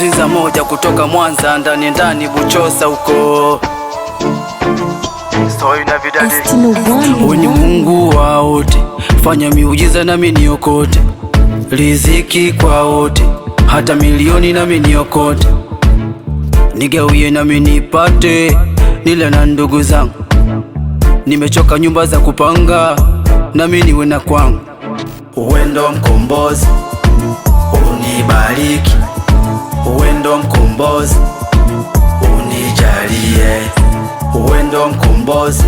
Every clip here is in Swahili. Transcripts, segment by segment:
Zinza moja kutoka Mwanza, ndani ndani Buchosa huko. Wewe ni Mungu wa wote, fanya miujiza nami niokote. Riziki kwa wote, hata milioni nami niokote. Nigawie nami nipate, nile na ndugu zangu. Nimechoka nyumba za kupanga, nami niwe na kwangu. Wewe ndo mkombozi, unibariki. Wewe ndo mkombozi, unijalie. Wewe ndo mkombozi,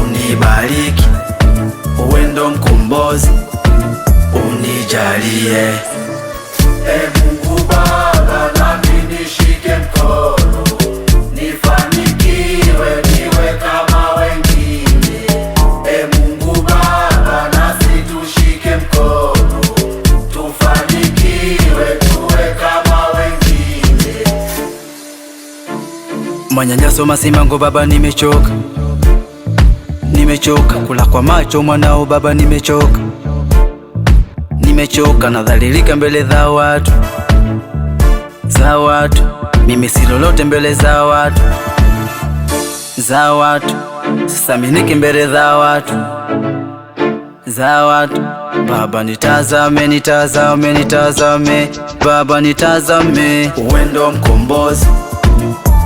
unibariki. Wewe ndo mkombozi, unijalie. Mungu Baba, nami nishike mkono, nifanikiwe niwe kama wengine. Mungu Baba, nasi tushike mkono, tufanikiwe tuwe kama wengine. Manyanyaso masimango Baba, nimechoka. Nimechoka kula kwa macho mwanao Baba, nimechoka. Nimechoka nadhalilika mbele za watu. Mimi si lolote mbele za watu. Sisaminiki mbele za watu. Baba nitazame, Baba nitazame. Wewe ndo mkombozi,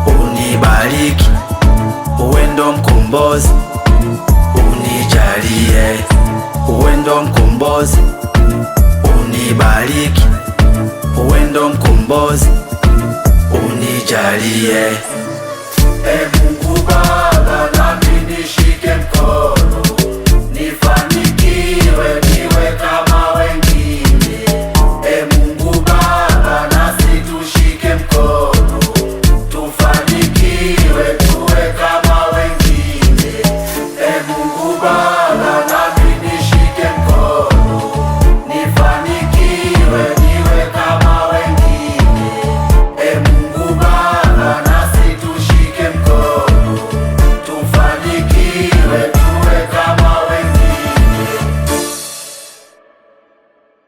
unibariki. Wewe ndo mkombozi, unijalie. Wewe ndo mkombozi, unibariki. Wewe ndo mkombozi, unijalie. Mungu Baba.